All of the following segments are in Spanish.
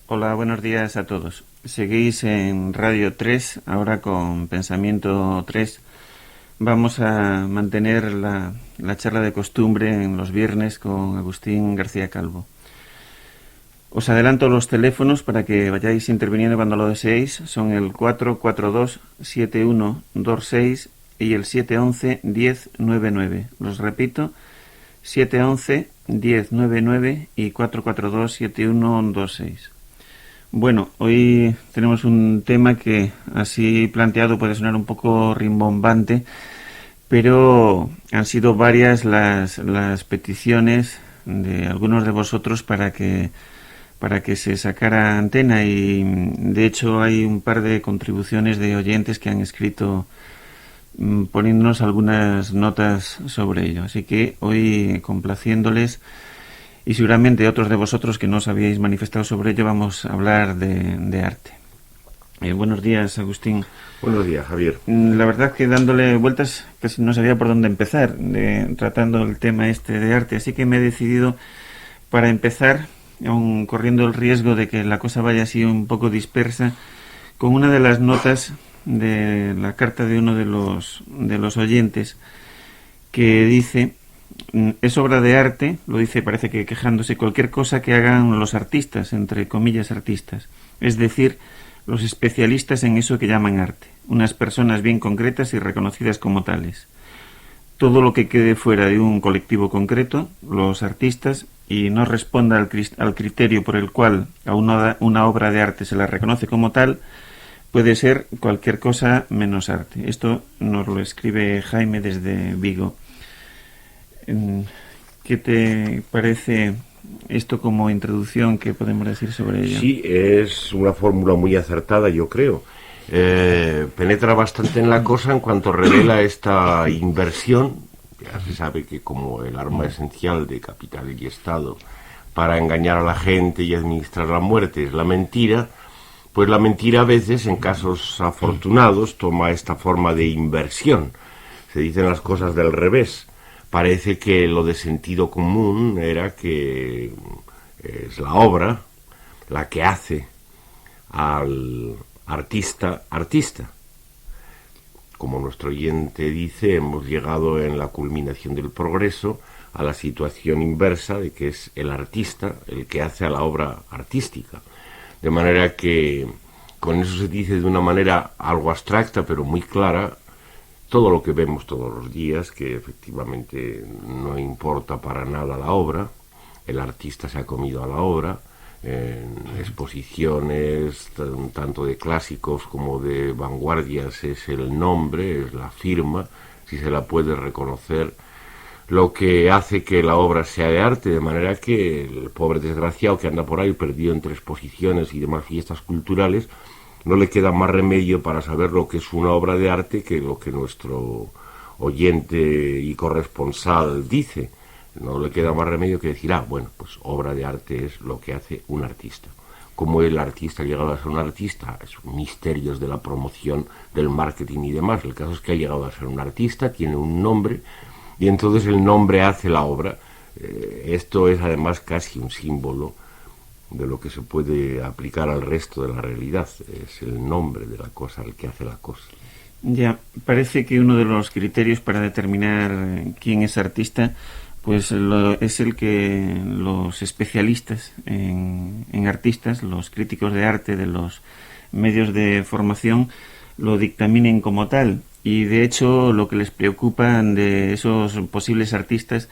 Hola, buenos días a todos. Seguís en Radio 3, ahora con Pensamiento 3. Vamos a mantener la charla de costumbre en los viernes con Agustín García Calvo. Os adelanto los teléfonos para que vayáis interviniendo cuando lo deseéis. Son el 442-7126 y el 711-1099. Los repito, 711-1099 y 442-7126. Bueno, hoy tenemos un tema que así planteado puede sonar un poco rimbombante, pero han sido varias las peticiones de algunos de vosotros para que se sacara antena, y de hecho hay un par de contribuciones de oyentes que han escrito poniéndonos algunas notas sobre ello. Así que hoy, complaciéndoles, y seguramente otros de vosotros que no os habíais manifestado sobre ello, vamos a hablar de arte. Buenos días, Agustín. Buenos días, Javier. La verdad que dándole vueltas casi no sabía por dónde empezar tratando el tema este de arte, así que me he decidido, para empezar, aun corriendo el riesgo de que la cosa vaya así un poco dispersa, con una de las notas de la carta de uno de los oyentes, que dice: es obra de arte, lo dice, parece que quejándose, cualquier cosa que hagan los artistas, entre comillas artistas, es decir, los especialistas en eso que llaman arte, unas personas bien concretas y reconocidas como tales. Todo lo que quede fuera de un colectivo concreto, los artistas, y no responda al criterio por el cual a una obra de arte se la reconoce como tal, puede ser cualquier cosa menos arte. Esto nos lo escribe Jaime desde Vigo. ¿Qué te parece esto como introducción? ¿Qué podemos decir sobre ello? Sí, es una fórmula muy acertada, yo creo. Penetra bastante en la cosa en cuanto revela esta inversión. Ya se sabe que como el arma esencial de capital y Estado para engañar a la gente y administrar la muerte es la mentira, pues la mentira a veces, en casos afortunados, toma esta forma de inversión. Se dicen las cosas del revés. Parece que lo de sentido común era que es la obra la que hace al artista. Como nuestro oyente dice, hemos llegado en la culminación del progreso a la situación inversa de que es el artista el que hace a la obra artística. De manera que con eso se dice de una manera algo abstracta pero muy clara todo lo que vemos todos los días, que efectivamente no importa para nada la obra, el artista se ha comido a la obra, en exposiciones tanto de clásicos como de vanguardias es el nombre, es la firma, si se la puede reconocer, lo que hace que la obra sea de arte, de manera que el pobre desgraciado que anda por ahí perdido entre exposiciones y demás fiestas culturales, no le queda más remedio para saber lo que es una obra de arte que lo que nuestro oyente y corresponsal dice. No le queda más remedio que decir, bueno, pues obra de arte es lo que hace un artista. Cómo el artista ha llegado a ser un artista, es misterios de la promoción, del marketing y demás. El caso es que ha llegado a ser un artista, tiene un nombre, y entonces el nombre hace la obra. Esto es además casi un símbolo de lo que se puede aplicar al resto de la realidad. Es el nombre de la cosa el que hace la cosa. Ya, parece que uno de los criterios para determinar quién es artista, pues es el que los especialistas en artistas, los críticos de arte de los medios de formación, lo dictaminen como tal. Y de hecho lo que les preocupa de esos posibles artistas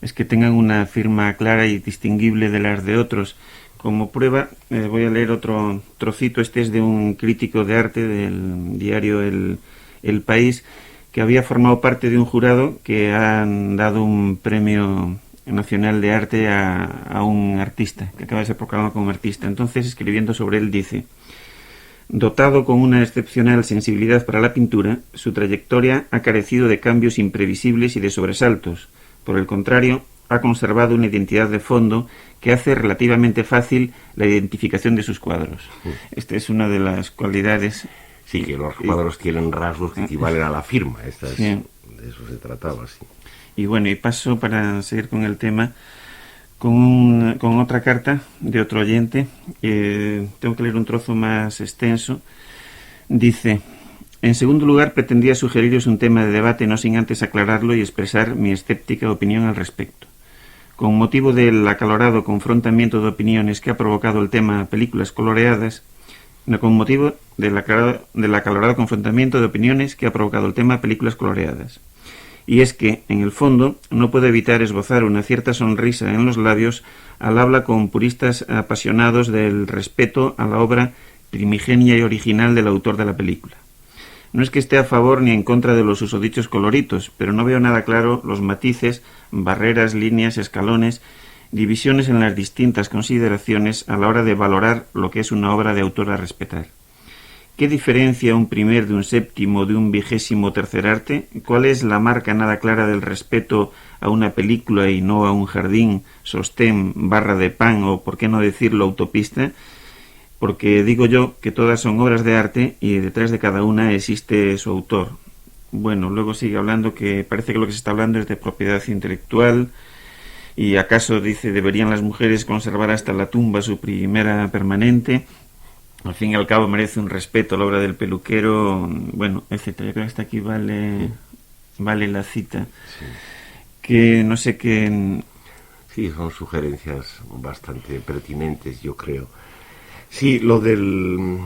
es que tengan una firma clara y distinguible de las de otros. Como prueba, voy a leer otro trocito. Este es de un crítico de arte del diario El País, que había formado parte de un jurado que han dado un premio nacional de arte a un artista, que acaba de ser proclamado como artista. Entonces, escribiendo sobre él, dice: dotado con una excepcional sensibilidad para la pintura, su trayectoria ha carecido de cambios imprevisibles y de sobresaltos. Por el contrario, ha conservado una identidad de fondo que hace relativamente fácil la identificación de sus cuadros. Esta es una de las cualidades. Sí, que los cuadros tienen rasgos que equivalen a la firma. Sí. De eso se trataba, sí. Y bueno, y paso para seguir con el tema con otra carta de otro oyente. Tengo que leer un trozo más extenso. Dice: en segundo lugar, pretendía sugeriros un tema de debate, no sin antes aclararlo y expresar mi escéptica opinión al respecto. Con motivo del acalorado confrontamiento de opiniones que ha provocado el tema películas coloreadas, con motivo del acalorado confrontamiento de opiniones que ha provocado el tema películas coloreadas. Y es que, en el fondo, no puedo evitar esbozar una cierta sonrisa en los labios al habla con puristas apasionados del respeto a la obra primigenia y original del autor de la película. No es que esté a favor ni en contra de los susodichos coloritos, pero no veo nada claro los matices, barreras, líneas, escalones, divisiones en las distintas consideraciones a la hora de valorar lo que es una obra de autor a respetar. ¿Qué diferencia un primer de un séptimo de un 23º arte? ¿Cuál es la marca nada clara del respeto a una película y no a un jardín, sostén, barra de pan o, por qué no decirlo, autopista? Porque digo yo que todas son obras de arte y detrás de cada una existe su autor. Bueno, luego sigue hablando que parece que lo que se está hablando es de propiedad intelectual y acaso dice deberían las mujeres conservar hasta la tumba su primera permanente. Al fin y al cabo merece un respeto a la obra del peluquero, bueno, etcétera. Yo creo que hasta aquí vale la cita. Sí. Que no sé qué... Sí, son sugerencias bastante pertinentes, yo creo. Sí, lo del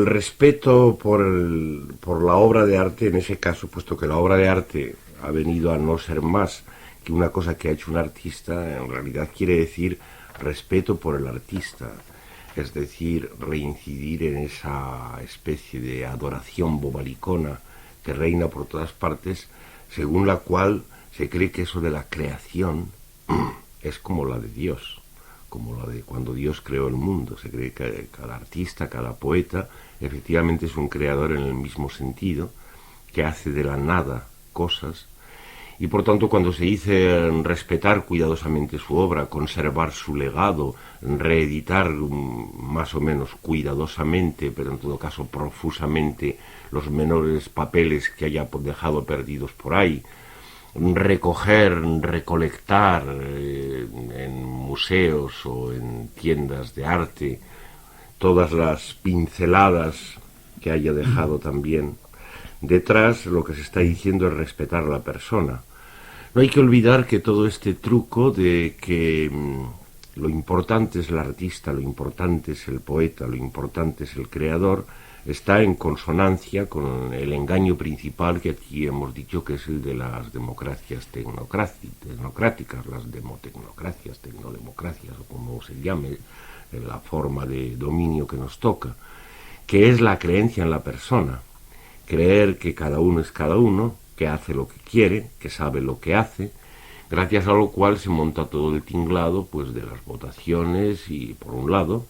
respeto por la obra de arte, en ese caso, puesto que la obra de arte ha venido a no ser más que una cosa que ha hecho un artista, en realidad quiere decir respeto por el artista. Es decir, reincidir en esa especie de adoración bobalicona que reina por todas partes, según la cual se cree que eso de la creación es como la de Dios, como la de cuando Dios creó el mundo. Se cree que cada artista, cada poeta, efectivamente es un creador en el mismo sentido, que hace de la nada cosas. Y por tanto, cuando se dice respetar cuidadosamente su obra, conservar su legado, reeditar más o menos cuidadosamente, pero en todo caso profusamente, los menores papeles que haya dejado perdidos por ahí, recoger, recolectar en museos o en tiendas de arte todas las pinceladas que haya dejado también. Detrás lo que se está diciendo es respetar a la persona. No hay que olvidar que todo este truco de que lo importante es el artista, lo importante es el poeta, lo importante es el creador, está en consonancia con el engaño principal que aquí hemos dicho, que es el de las democracias tecnocráticas, las demotecnocracias, tecnodemocracias, o como se llame, la forma de dominio que nos toca, que es la creencia en la persona. Creer que cada uno es cada uno, que hace lo que quiere, que sabe lo que hace, gracias a lo cual se monta todo el tinglado pues de las votaciones y por un lado,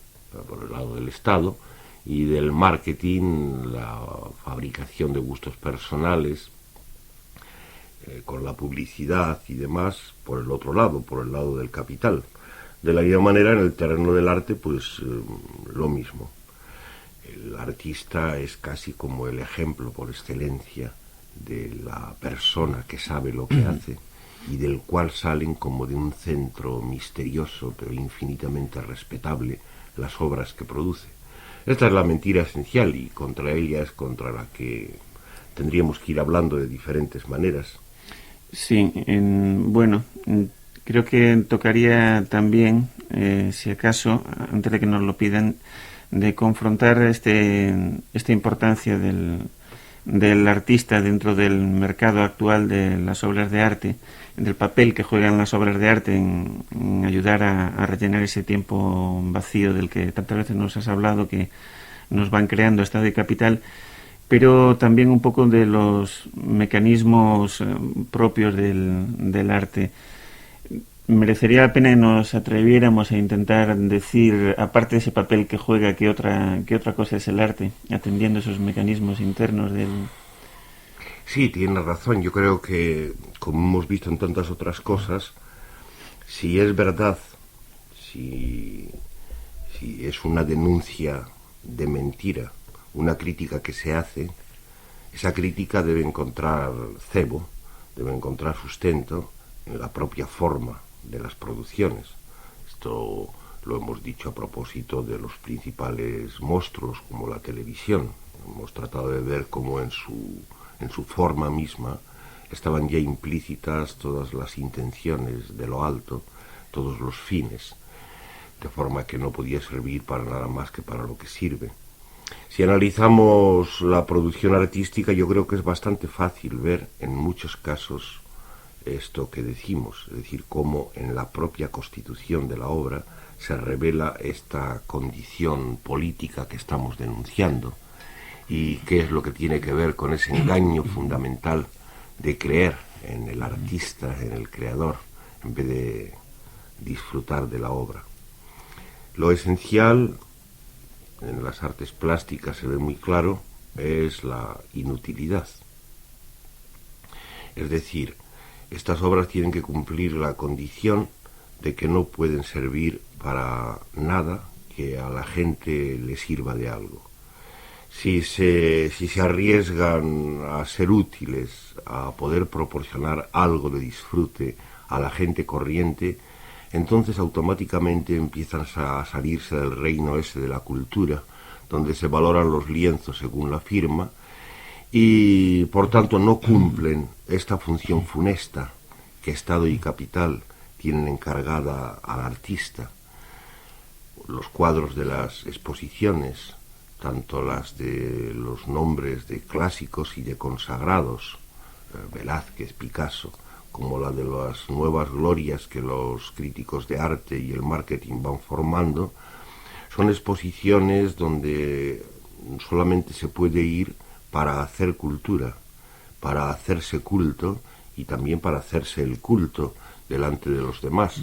por el lado del Estado, y del marketing, la fabricación de gustos personales, con la publicidad y demás, por el otro lado, por el lado del capital. De la misma manera, en el terreno del arte, pues lo mismo. El artista es casi como el ejemplo por excelencia de la persona que sabe lo que hace y del cual salen como de un centro misterioso pero infinitamente respetable las obras que produce. Esta es la mentira esencial y contra ella es contra la que tendríamos que ir hablando de diferentes maneras. Sí, bueno, creo que tocaría también, si acaso, antes de que nos lo pidan, de confrontar esta importancia del artista dentro del mercado actual de las obras de arte, del papel que juegan las obras de arte en ayudar a rellenar ese tiempo vacío del que tantas veces nos has hablado, que nos van creando Estado y Capital, pero también un poco de los mecanismos propios del arte. Merecería la pena que nos atreviéramos a intentar decir, aparte de ese papel que juega, qué otra cosa es el arte, atendiendo esos mecanismos internos del... Sí, tienes razón. Yo creo que, como hemos visto en tantas otras cosas, si es verdad, si es una denuncia de mentira, una crítica que se hace, esa crítica debe encontrar cebo, debe encontrar sustento en la propia forma de las producciones. Esto lo hemos dicho a propósito de los principales monstruos como la televisión. Hemos tratado de ver cómo en su forma misma estaban ya implícitas todas las intenciones de lo alto, todos los fines, de forma que no podía servir para nada más que para lo que sirve. Si analizamos la producción artística, yo creo que es bastante fácil ver en muchos casos esto que decimos, es decir, cómo en la propia constitución de la obra se revela esta condición política que estamos denunciando y qué es lo que tiene que ver con ese engaño fundamental de creer en el artista, en el creador, en vez de disfrutar de la obra. Lo esencial en las artes plásticas, se ve muy claro, es la inutilidad. Es decir, estas obras tienen que cumplir la condición de que no pueden servir para nada que a la gente le sirva de algo. Si se arriesgan a ser útiles, a poder proporcionar algo de disfrute a la gente corriente, entonces automáticamente empiezan a salirse del reino ese de la cultura, donde se valoran los lienzos según la firma, y por tanto no cumplen esta función funesta que Estado y capital tienen encargada al artista. Los cuadros de las exposiciones, tanto las de los nombres de clásicos y de consagrados, Velázquez, Picasso, como la de las nuevas glorias que los críticos de arte y el marketing van formando, son exposiciones donde solamente se puede ir para hacer cultura, para hacerse culto y también para hacerse el culto delante de los demás,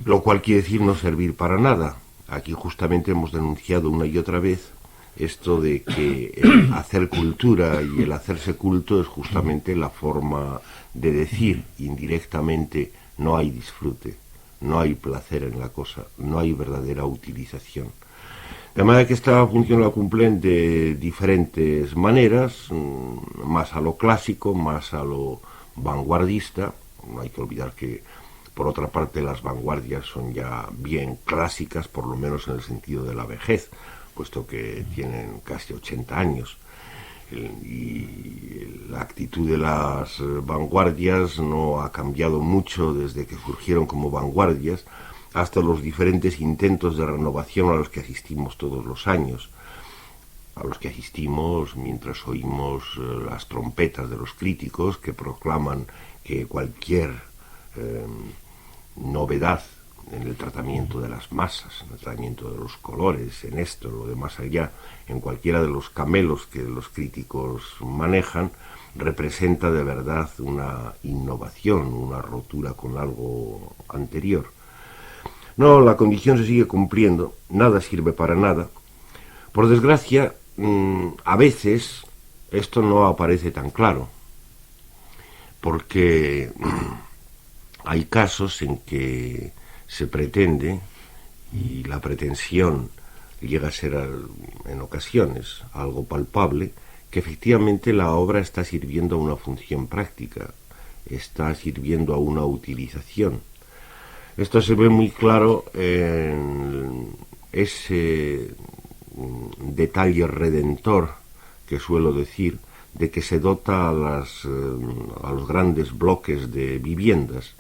lo cual quiere decir no servir para nada. Aquí justamente hemos denunciado una y otra vez esto de que el hacer cultura y el hacerse culto es justamente la forma de decir indirectamente no hay disfrute, no hay placer en la cosa, no hay verdadera utilización. De manera que esta función la cumplen de diferentes maneras, más a lo clásico, más a lo vanguardista. No hay que olvidar que, por otra parte, las vanguardias son ya bien clásicas, por lo menos en el sentido de la vejez, puesto que tienen casi 80 años. Y la actitud de las vanguardias no ha cambiado mucho desde que surgieron como vanguardias hasta los diferentes intentos de renovación a los que asistimos todos los años, a los que asistimos mientras oímos las trompetas de los críticos que proclaman que cualquier novedad en el tratamiento de las masas, en el tratamiento de los colores, en esto, lo de más allá, en cualquiera de los camelos que los críticos manejan, representa de verdad una innovación, una rotura con algo anterior. No, la condición se sigue cumpliendo, nada sirve para nada. Por desgracia, a veces esto no aparece tan claro, porque hay casos en que se pretende, y la pretensión llega a ser en ocasiones algo palpable, que efectivamente la obra está sirviendo a una función práctica, está sirviendo a una utilización. Esto se ve muy claro en ese detalle redentor que suelo decir, de que se dota a los grandes bloques de viviendas.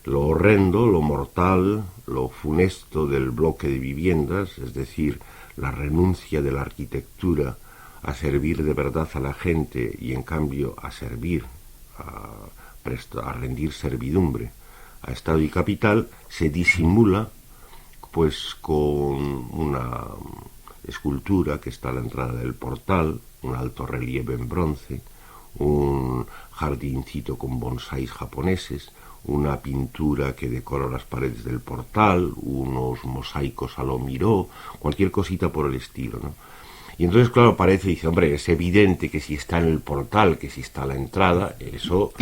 Lo horrendo, lo mortal, lo funesto del bloque de viviendas, es decir, la renuncia de la arquitectura a servir de verdad a la gente y en cambio a servir, a rendir servidumbre a Estado y capital, se disimula pues con una escultura que está a la entrada del portal, un alto relieve en bronce, un jardincito con bonsáis japoneses, una pintura que decora las paredes del portal, unos mosaicos a lo Miró, cualquier cosita por el estilo, ¿no? Y entonces, claro, parece, dice, hombre, es evidente que si está en el portal, que si está a la entrada, eso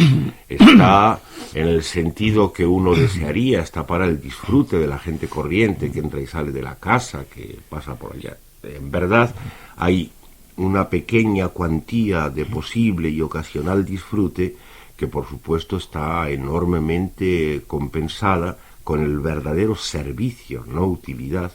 está en el sentido que uno desearía, está para el disfrute de la gente corriente que entra y sale de la casa, que pasa por allá. En verdad, hay una pequeña cuantía de posible y ocasional disfrute que por supuesto está enormemente compensada con el verdadero servicio, no utilidad,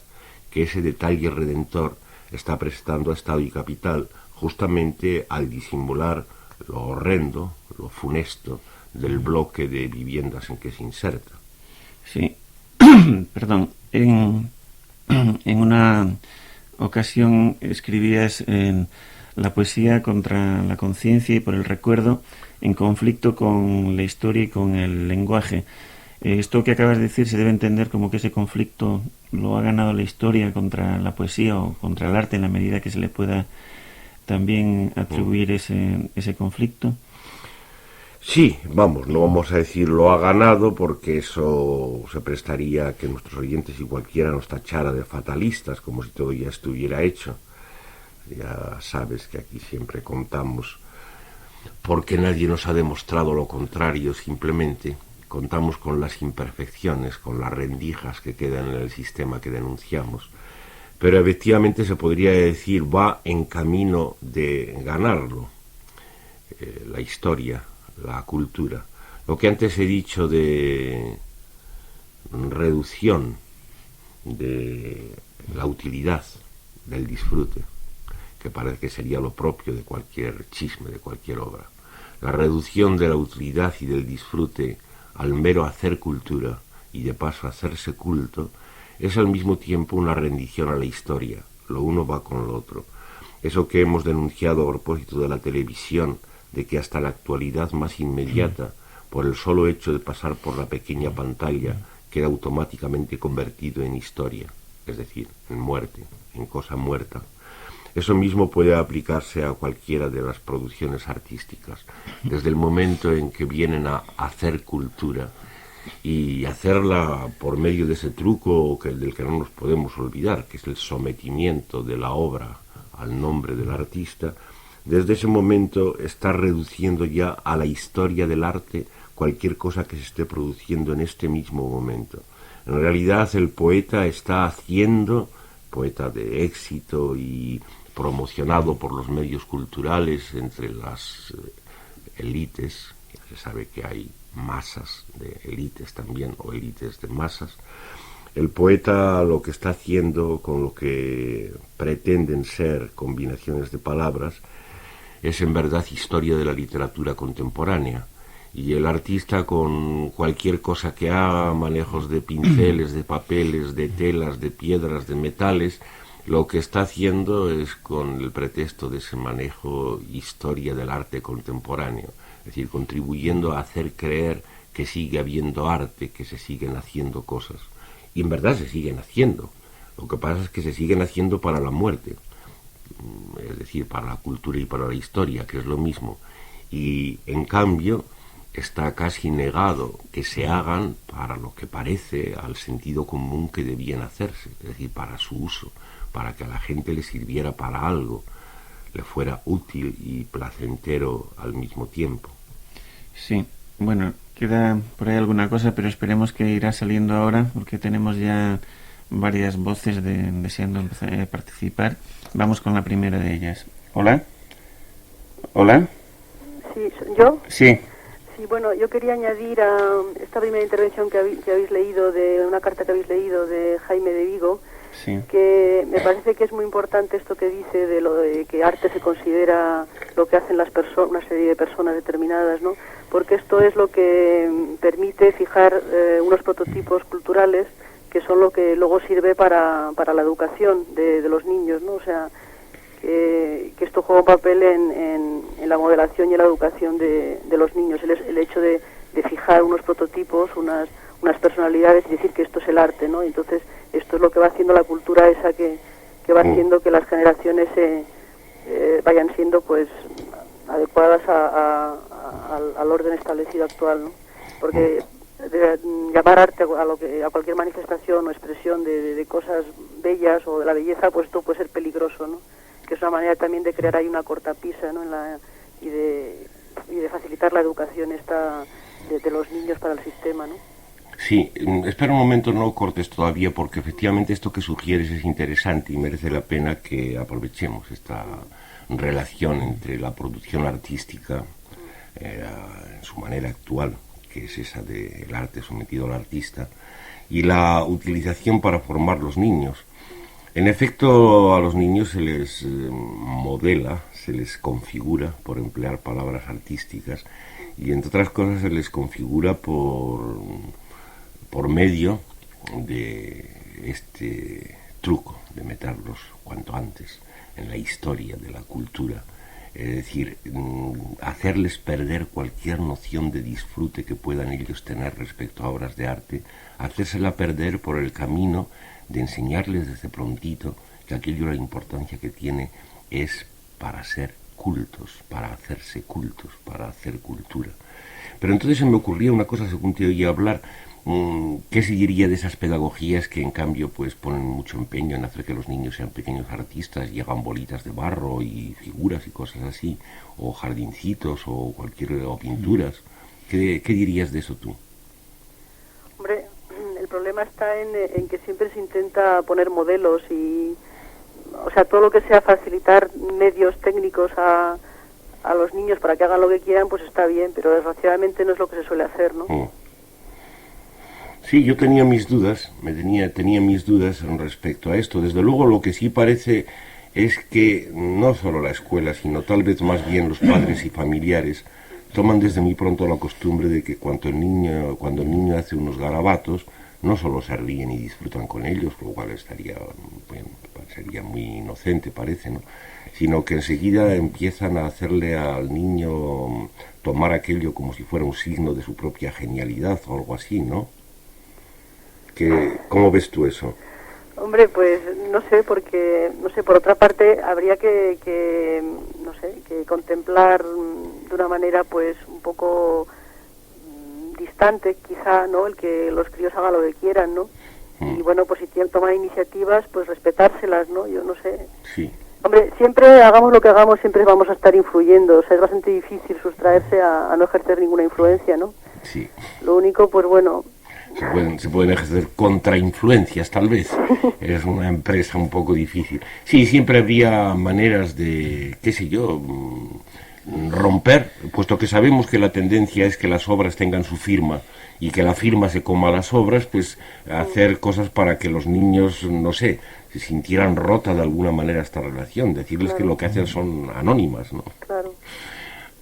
que ese detalle redentor está prestando a Estado y capital, justamente al disimular lo horrendo, lo funesto del bloque de viviendas en que se inserta. Sí, perdón, en una ocasión escribías en la poesía contra la conciencia y por el recuerdo en conflicto con la historia y con el lenguaje. Esto que acabas de decir se debe entender como que ese conflicto lo ha ganado la historia contra la poesía o contra el arte en la medida que se le pueda también atribuir ese conflicto. Sí, vamos, no vamos a decir lo ha ganado porque eso se prestaría a que nuestros oyentes y cualquiera nos tachara de fatalistas, como si todo ya estuviera hecho. Ya sabes que aquí siempre contamos, porque nadie nos ha demostrado lo contrario, simplemente contamos con las imperfecciones, con las rendijas que quedan en el sistema que denunciamos. Pero efectivamente se podría decir va en camino de ganarlo, la historia, la cultura. Lo que antes he dicho de reducción de la utilidad del disfrute, que parece que sería lo propio de cualquier chisme, de cualquier obra. La reducción de la utilidad y del disfrute al mero hacer cultura y de paso hacerse culto es al mismo tiempo una rendición a la historia. Lo uno va con lo otro. Eso que hemos denunciado a propósito de la televisión, de que hasta la actualidad más inmediata, por el solo hecho de pasar por la pequeña pantalla, queda automáticamente convertido en historia, es decir, en muerte, en cosa muerta. Eso mismo puede aplicarse a cualquiera de las producciones artísticas, desde el momento en que vienen a hacer cultura y hacerla por medio de ese truco del que no nos podemos olvidar, que es el sometimiento de la obra al nombre del artista. Desde ese momento está reduciendo ya a la historia del arte cualquier cosa que se esté produciendo en este mismo momento. En realidad el poeta está haciendo, poeta de éxito y promocionado por los medios culturales entre las élites, ya se sabe que hay masas de élites también, o élites de masas. El poeta lo que está haciendo con lo que pretenden ser combinaciones de palabras es en verdad historia de la literatura contemporánea. Y el artista con cualquier cosa que haga, manejos de pinceles, de papeles, de telas, de piedras, de metales, lo que está haciendo es con el pretexto de ese manejo historia del arte contemporáneo, es decir, contribuyendo a hacer creer que sigue habiendo arte, que se siguen haciendo cosas. Y en verdad se siguen haciendo. Lo que pasa es que se siguen haciendo para la muerte, es decir, para la cultura y para la historia, que es lo mismo. Y en cambio está casi negado que se hagan para lo que parece al sentido común que debían hacerse, es decir, para su uso, para que a la gente le sirviera para algo, le fuera útil y placentero al mismo tiempo. Sí, bueno, queda por ahí alguna cosa, pero esperemos que irá saliendo ahora, porque tenemos ya varias voces deseando empezar a participar. Vamos con la primera de ellas. ¿Hola? ¿Hola? Sí, ¿yo? Sí. Sí, bueno, yo quería añadir a esta primera intervención que habéis leído, de una carta que habéis leído de Jaime de Vigo, Sí. Que me parece que es muy importante esto que dice de lo de que arte se considera lo que hacen las personas, una serie de personas determinadas, ¿no? Porque esto es lo que permite fijar unos prototipos culturales que son lo que luego sirve para la educación de los niños, ¿no? O sea, que esto juega un papel en la modelación y en la educación de los niños, el hecho de fijar unos prototipos, unas personalidades y decir que esto es el arte, ¿no? Entonces esto es lo que va haciendo la cultura esa que va haciendo que las generaciones vayan siendo pues adecuadas al orden establecido actual, ¿no? Porque llamar arte a cualquier manifestación o expresión de cosas bellas o de la belleza, pues esto puede ser peligroso, ¿no? Que es una manera también de crear ahí una cortapisa, ¿no? Y de facilitar la educación esta de los niños para el sistema, ¿no? Sí, espera un momento, no cortes todavía, porque efectivamente esto que sugieres es interesante y merece la pena que aprovechemos esta relación entre la producción artística, en su manera actual, que es esa del arte sometido al artista, y la utilización para formar los niños. En efecto, a los niños se les modela, se les configura, por emplear palabras artísticas, y entre otras cosas se les configura por medio de este truco de meterlos cuanto antes en la historia de la cultura. Es decir, hacerles perder cualquier noción de disfrute que puedan ellos tener respecto a obras de arte, hacérsela perder por el camino de enseñarles desde prontito que aquello, la importancia que tiene es para ser cultos, para hacerse cultos, para hacer cultura. Pero entonces se me ocurría una cosa según te oía hablar. ¿Qué se diría de esas pedagogías que en cambio pues ponen mucho empeño en hacer que los niños sean pequeños artistas y hagan bolitas de barro y figuras y cosas así, o jardincitos o pinturas? ¿Qué dirías de eso tú? Hombre, el problema está en que siempre se intenta poner modelos y, o sea, todo lo que sea facilitar medios técnicos a los niños para que hagan lo que quieran, pues está bien, pero desgraciadamente no es lo que se suele hacer, ¿no? Sí, yo tenía mis dudas, tenía mis dudas respecto a esto. Desde luego lo que sí parece es que no solo la escuela, sino tal vez más bien los padres y familiares toman desde muy pronto la costumbre de que cuando el niño hace unos garabatos, no solo se ríen y disfrutan con ellos, lo cual sería muy inocente, parece, ¿no? Sino que enseguida empiezan a hacerle al niño tomar aquello como si fuera un signo de su propia genialidad o algo así, ¿no? ¿Cómo ves tú eso? Hombre, pues no sé, porque, no sé, por otra parte habría que contemplar de una manera pues un poco distante quizá, ¿no? El que los críos hagan lo que quieran, ¿no? Y bueno, pues si toman iniciativas, pues respetárselas, ¿no? Yo no sé. Sí. Hombre, siempre hagamos lo que hagamos, siempre vamos a estar influyendo, o sea, es bastante difícil sustraerse a no ejercer ninguna influencia, ¿no? Sí. Lo único, pues bueno... Se pueden ejercer contrainfluencias, tal vez. Es una empresa un poco difícil. Sí, siempre habría maneras de, qué sé yo, romper, puesto que sabemos que la tendencia es que las obras tengan su firma y que la firma se coma las obras, pues hacer cosas para que los niños, no sé, se sintieran rota de alguna manera esta relación, decirles que lo que hacen son anónimas, ¿no? Claro.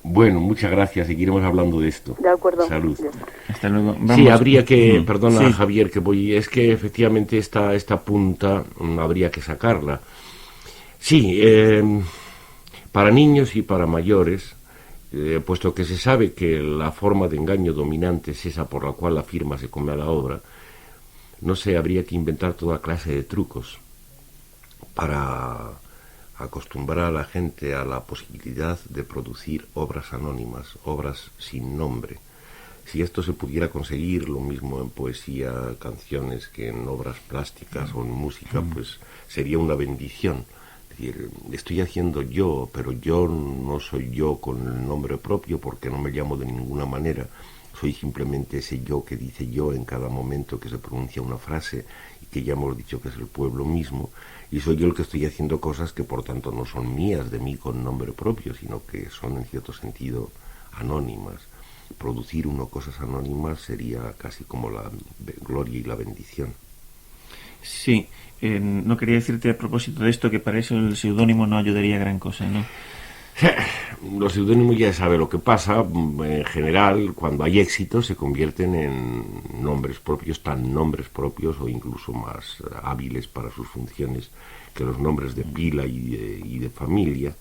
Bueno, muchas gracias, seguiremos hablando de esto. De acuerdo. Salud. Hasta luego. Vamos. Sí, habría que, perdona sí. Javier, es que efectivamente esta punta habría que sacarla. Sí, para niños y para mayores, puesto que se sabe que la forma de engaño dominante es esa por la cual la firma se come a la obra, no sé, habría que inventar toda clase de trucos para acostumbrar a la gente a la posibilidad de producir obras anónimas, obras sin nombre. Si esto se pudiera conseguir, lo mismo en poesía, canciones, que en obras plásticas o en música, pues sería una bendición. Es decir, estoy haciendo yo, pero yo no soy yo con el nombre propio porque no me llamo de ninguna manera. Soy simplemente ese yo que dice yo en cada momento que se pronuncia una frase y que ya hemos dicho que es el pueblo mismo. Y soy yo el que estoy haciendo cosas que por tanto no son mías de mí con nombre propio, sino que son en cierto sentido anónimas. Producir cosas anónimas sería casi como la gloria y la bendición. Sí, no quería decirte a propósito de esto que para eso el seudónimo no ayudaría gran cosa, ¿no? Los seudónimos ya sabe lo que pasa. En general, cuando hay éxito, se convierten en nombres propios, tan nombres propios o incluso más hábiles para sus funciones que los nombres de pila y de familia.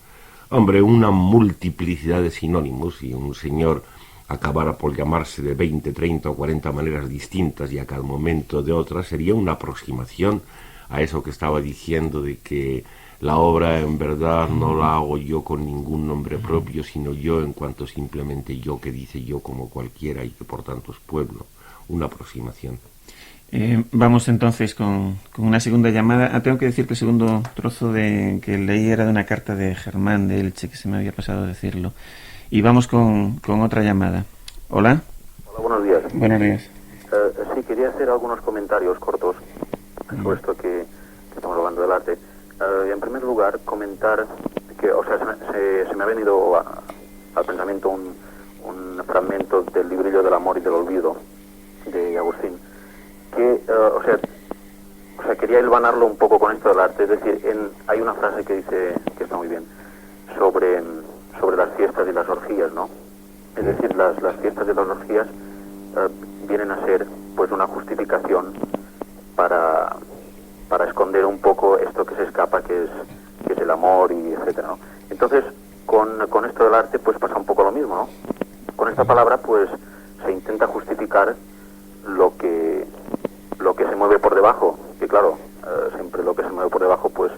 Hombre, una multiplicidad de sinónimos, y un señor acabara por llamarse de 20, 30 o 40 maneras distintas y a cada momento de otras, sería una aproximación a eso que estaba diciendo de que la obra en verdad no la hago yo con ningún nombre propio, sino yo en cuanto simplemente yo que dice yo como cualquiera y que por tanto es pueblo. Una aproximación. Vamos entonces con una segunda llamada. Tengo que decir que el segundo trozo que leí era de una carta de Germán de Elche, que se me había pasado decirlo. Y vamos con otra llamada. Hola. Hola, buenos días. Buenos días. Sí, quería hacer algunos comentarios cortos sobre esto que estamos hablando del arte. En primer lugar, comentar que, o sea, se me ha venido al pensamiento fragmento del librillo del amor y del olvido de Agustín, que, o sea, quería hilvanarlo un poco con esto del arte. Es decir, hay una frase que dice, que está muy bien, sobre las fiestas y las orgías, ¿no? Es decir, las fiestas y las orgías vienen a ser, pues, una justificación para esconder un poco esto que se escapa, que es el amor y etcétera, ¿no? Entonces, con esto del arte, pues pasa un poco lo mismo, ¿no? Con esta palabra, pues, se intenta justificar lo que se mueve por debajo, que claro, siempre lo que se mueve por debajo, pues,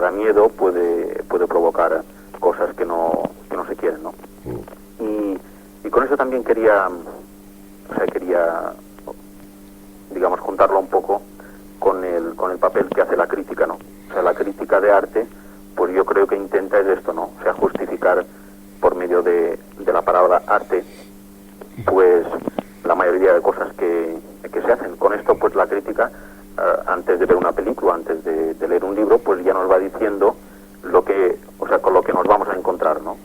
da miedo, puede provocar cosas que no se quieren, ¿no? Y con eso también quería, digamos, juntarlo un poco con el papel que hace la crítica, ¿no? O sea, la crítica de arte, pues yo creo que intenta es esto, ¿no? O sea, justificar por medio de la palabra arte, pues, la mayoría de cosas que se hacen. Con esto, pues, la crítica, antes de ver una película, antes de leer un libro, pues ya nos va diciendo con lo que nos vamos a encontrar, ¿no?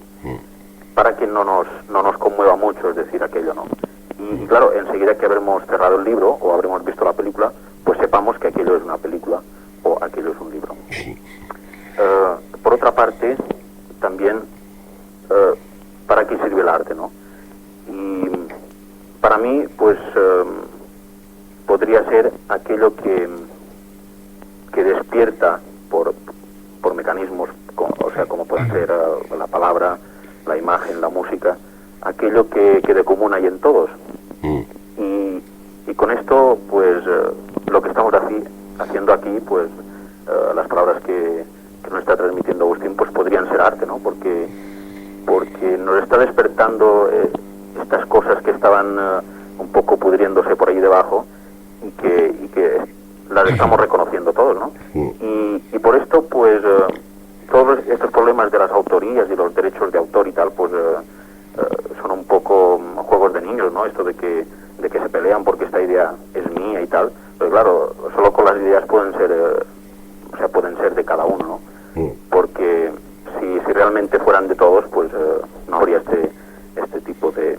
Para que no nos conmueva mucho, es decir, aquello, ¿no? Y claro, enseguida que habremos cerrado el libro o habremos visto la película, pues sepamos que aquello es una película o aquello es un libro. Por otra parte, también, ¿para qué sirve el arte, no? Y para mí, pues, podría ser aquello que despierta por mecanismos, como pueden ser la palabra, la imagen, la música, aquello que de común hay en todos. Y con esto, pues, lo que estamos haciendo aquí, pues, las palabras que nos está transmitiendo Agustín, pues podrían ser arte, ¿no? Porque nos está despertando estas cosas que estaban un poco pudriéndose por ahí debajo y que las estamos reconociendo todos, ¿no? Y por esto, pues, todos estos problemas de las autorías y los derechos de autor y tal, pues, son un poco juegos de niños, ¿no? Esto de que se pelean porque esta idea es mía y tal. Pero claro, solo con las ideas pueden ser de cada uno, ¿no? Porque si realmente fueran de todos, pues no habría este tipo de...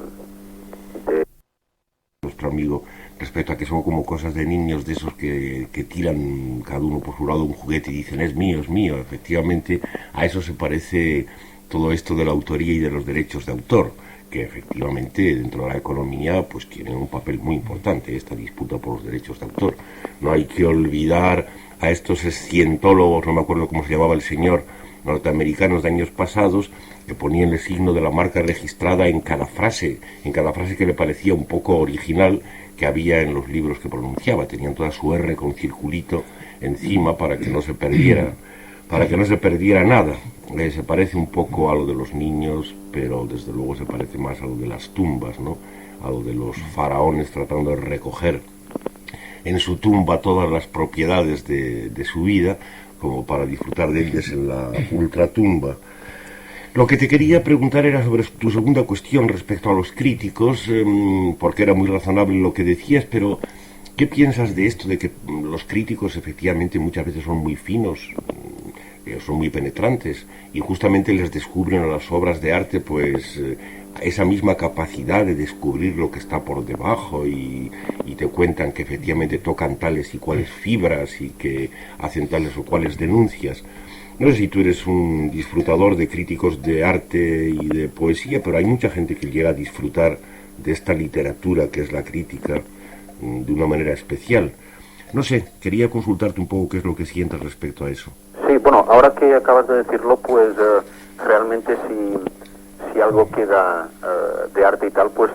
Nuestro amigo, respecto a que son como cosas de niños, de esos que tiran cada uno por su lado un juguete y dicen es mío, efectivamente a eso se parece todo esto de la autoría y de los derechos de autor, que efectivamente dentro de la economía pues tienen un papel muy importante esta disputa por los derechos de autor. No hay que olvidar a estos cientólogos, no me acuerdo cómo se llamaba el señor, norteamericanos de años pasados, que ponían el signo de la marca registrada en cada frase que le parecía un poco original que había en los libros que pronunciaba. Tenían toda su R con circulito encima para que no se perdiera nada. Se parece un poco a lo de los niños, pero desde luego se parece más a lo de las tumbas, ¿no? A lo de los faraones tratando de recoger en su tumba todas las propiedades de su vida, como para disfrutar de ellas en la ultratumba. Lo que te quería preguntar era sobre tu segunda cuestión respecto a los críticos, porque era muy razonable lo que decías, pero ¿qué piensas de esto de que los críticos efectivamente muchas veces son muy finos, son muy penetrantes, y justamente les descubren a las obras de arte pues esa misma capacidad de descubrir lo que está por debajo y te cuentan que efectivamente tocan tales y cuales fibras y que hacen tales o cuales denuncias? No sé si tú eres un disfrutador de críticos de arte y de poesía, pero hay mucha gente que llega a disfrutar de esta literatura que es la crítica de una manera especial. No sé, quería consultarte un poco qué es lo que sientes respecto a eso. Sí, bueno, ahora que acabas de decirlo, pues realmente si algo queda de arte y tal, pues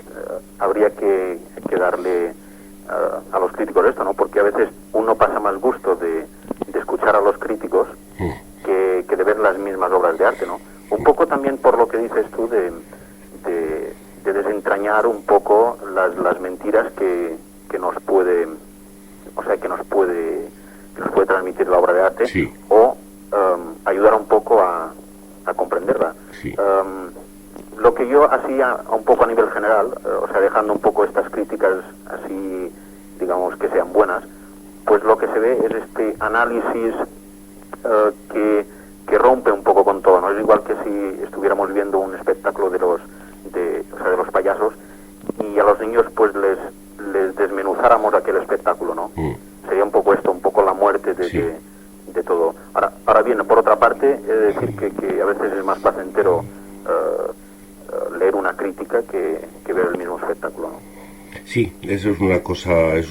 habría que darle a los críticos esto, ¿no? Porque a veces uno pasa más gusto de escuchar a los críticos que de ver las mismas obras de arte, ¿no? Un poco también por lo que dices tú de desentrañar un poco las mentiras que nos puede, o sea, que nos puede transmitir la obra de arte, sí, o ayudar un poco a comprenderla. Sí. Lo que yo hacía un poco a nivel general, o sea, dejando un poco estas críticas así, digamos, que sean buenas, pues lo que se ve es este análisis que que rompe un poco con todo, ¿no? Es igual que si estuviéramos viendo un espectáculo de los payasos y a los niños pues les desmenuzáramos aquel espectáculo, ¿no? Sería un poco esto, un poco la muerte de todo. Ahora bien, por otra parte, he de decir que a veces es más placentero leer una crítica que ver el mismo espectáculo, ¿no? Sí, eso es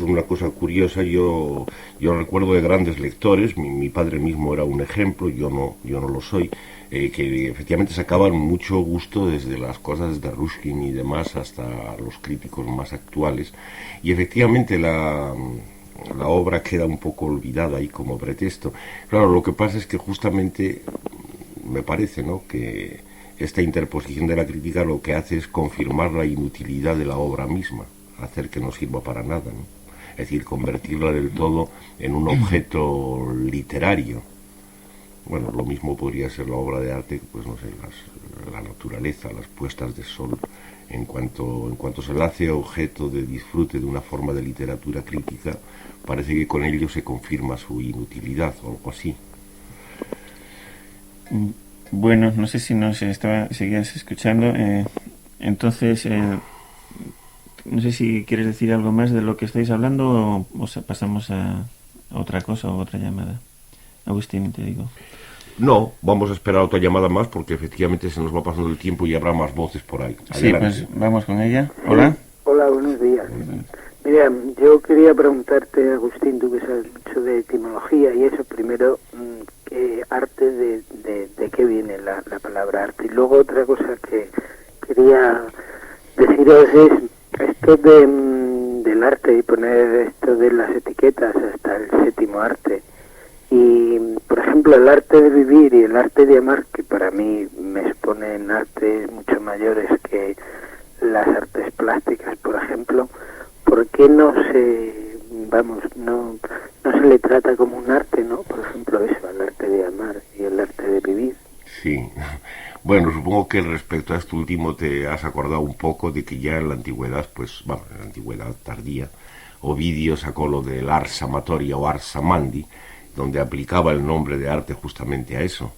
una cosa curiosa. Yo recuerdo de grandes lectores, mi padre mismo era un ejemplo, yo no lo soy, que efectivamente sacaban mucho gusto desde las cosas de Ruskin y demás hasta los críticos más actuales, y efectivamente la obra queda un poco olvidada ahí como pretexto. Claro, lo que pasa es que justamente me parece, ¿no?, que esta interposición de la crítica lo que hace es confirmar la inutilidad de la obra misma, hacer que no sirva para nada, ¿no? Es decir, convertirla del todo en un objeto literario. Bueno, lo mismo podría ser la obra de arte, pues no sé, la naturaleza, las puestas de sol. En cuanto se la hace objeto de disfrute de una forma de literatura crítica, parece que con ello se confirma su inutilidad o algo así. Bueno, no sé si seguías escuchando. Entonces, no sé si quieres decir algo más de lo que estáis hablando o pasamos a otra cosa o otra llamada. Agustín, te digo. No, vamos a esperar otra llamada más porque efectivamente se nos va pasando el tiempo y habrá más voces por ahí. Adelante. Sí, pues vamos con ella. Hola. Hola, buenos días. Mira, yo quería preguntarte, Agustín, tú que sabes mucho de etimología y eso, primero, ¿qué arte, de qué viene la palabra arte? Y luego otra cosa que quería deciros es esto del arte y poner esto de las etiquetas hasta el séptimo arte. Y, por ejemplo, el arte de vivir y el arte de amar, que para mí me suponen artes mucho mayores que las artes plásticas, por ejemplo, ¿por qué no se le trata como un arte, ¿no? Por ejemplo, eso, el arte de amar y el arte de vivir. Sí. Bueno, supongo que respecto a esto último te has acordado un poco de que ya en la antigüedad, pues, bueno, en la antigüedad tardía, Ovidio sacó lo del ars amatoria o ars amandi, donde aplicaba el nombre de arte justamente a eso.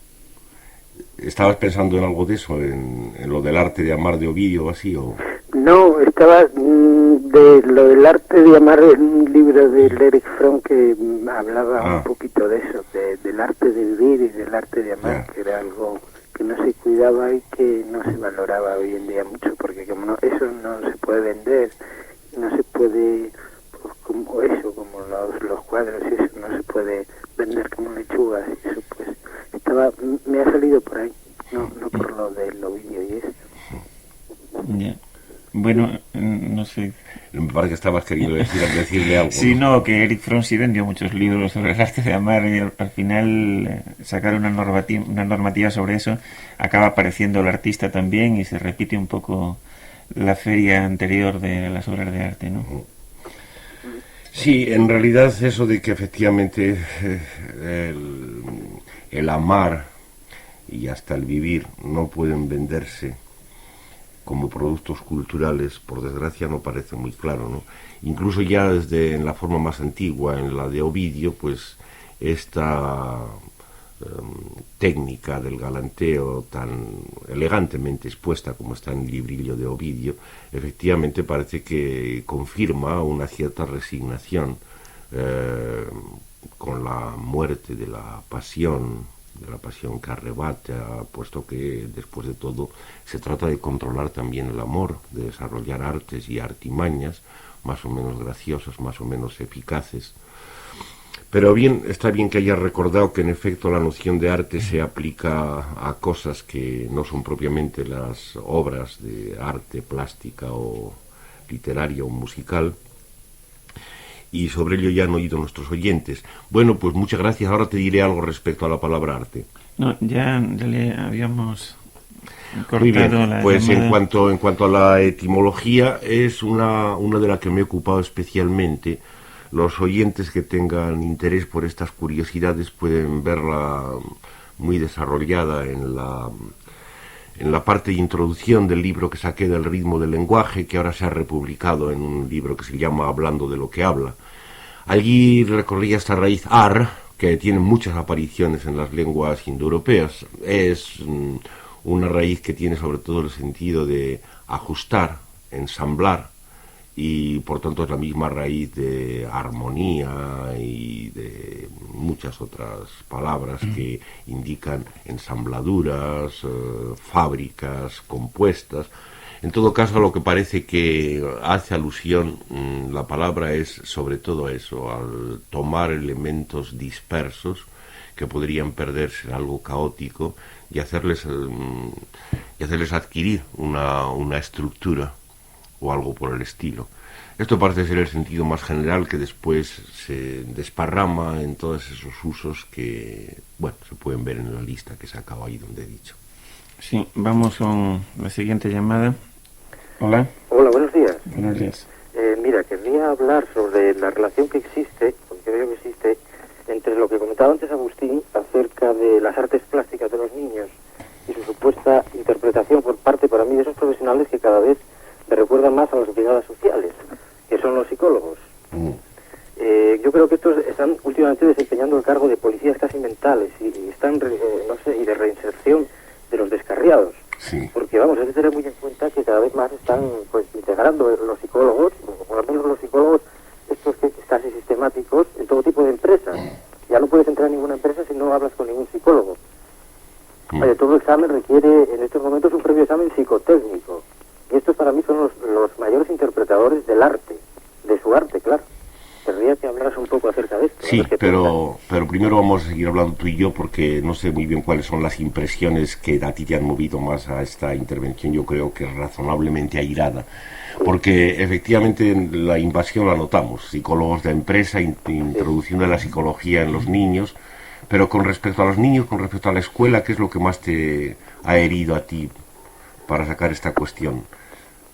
¿Estabas pensando en algo de eso, en lo del arte de amar de Ovidio o así? O... No, estaba de lo del arte de amar en un libro de Erich Fromm que hablaba un poquito de eso, del arte de vivir y del arte de amar, que era algo que no se cuidaba y que no se valoraba hoy en día mucho, porque como no, eso no se puede vender, no se puede, pues, como eso, como los cuadros y eso, no se puede vender como lechugas y eso, pues me ha salido por ahí, no por lo del Ovidio y eso. Ya. Bueno, no sé. Me parece que estabas queriendo decirle algo. Sí, no, que Erich Fromm sí vendió muchos libros sobre el arte de amar y al final sacar una normativa sobre eso acaba apareciendo el artista también y se repite un poco la feria anterior de las obras de arte, ¿no? Sí, en realidad eso de que efectivamente el amar y hasta el vivir no pueden venderse como productos culturales, por desgracia no parece muy claro, ¿no? Incluso ya desde en la forma más antigua, en la de Ovidio, pues esta técnica del galanteo tan elegantemente expuesta como está en el librillo de Ovidio, efectivamente parece que confirma una cierta resignación con la muerte de la pasión que arrebata, puesto que después de todo se trata de controlar también el amor, de desarrollar artes y artimañas más o menos graciosas, más o menos eficaces. Pero bien, está bien que hayas recordado que en efecto la noción de arte se aplica a cosas que no son propiamente las obras de arte plástica o literaria o musical, y sobre ello ya han oído nuestros oyentes. Bueno, pues muchas gracias. Ahora te diré algo respecto a la palabra arte. No, ya le habíamos cortado. Muy bien, la pues llamada. en cuanto a la etimología, es una de las que me he ocupado especialmente. Los oyentes que tengan interés por estas curiosidades pueden verla muy desarrollada en la parte de introducción del libro que saqué del ritmo del lenguaje, que ahora se ha republicado en un libro que se llama Hablando de lo que habla. Allí recorría esta raíz ar que tiene muchas apariciones en las lenguas indoeuropeas. Es una raíz que tiene sobre todo el sentido de ajustar, ensamblar, y por tanto es la misma raíz de armonía y de muchas otras palabras que indican ensambladuras, fábricas compuestas. En todo caso, a lo que parece que hace alusión la palabra es sobre todo eso, al tomar elementos dispersos que podrían perderse en algo caótico y hacerles adquirir una estructura o algo por el estilo. Esto parece ser el sentido más general que después se desparrama en todos esos usos que, bueno, se pueden ver en la lista que se acaba ahí donde he dicho. Sí, vamos con la siguiente llamada. Hola. Hola, buenos días. Buenos días. Mira, querría hablar sobre la relación que existe, porque veo que existe, entre lo que comentaba antes Agustín acerca de las artes plásticas de los niños y su supuesta interpretación por parte, para mí, de esos profesionales que cada vez me recuerdan más a las brigadas sociales, que son los psicólogos. Yo creo que estos están últimamente desempeñando el cargo de policías casi mentales y están, y de reinserción de los descarriados. Sí. Porque vamos, hay que tener muy en cuenta que cada vez más están pues integrando los psicólogos, o por lo menos los psicólogos estos que casi sistemáticos, en todo tipo de empresas. Ya no puedes entrar en ninguna empresa si no hablas con ningún psicólogo. Todo examen requiere en estos momentos un previo examen psicotécnico. Y estos para mí son los mayores interpretadores del arte, de su arte, claro. Querría que hablaras un poco acerca de esto. Sí, pero primero vamos a seguir hablando tú y yo porque no sé muy bien cuáles son las impresiones que a ti te han movido más a esta intervención. Yo creo que es razonablemente airada, porque efectivamente la invasión la notamos. Psicólogos de empresa introduciendo la psicología en los niños, pero con respecto a los niños, con respecto a la escuela, ¿qué es lo que más te ha herido a ti para sacar esta cuestión?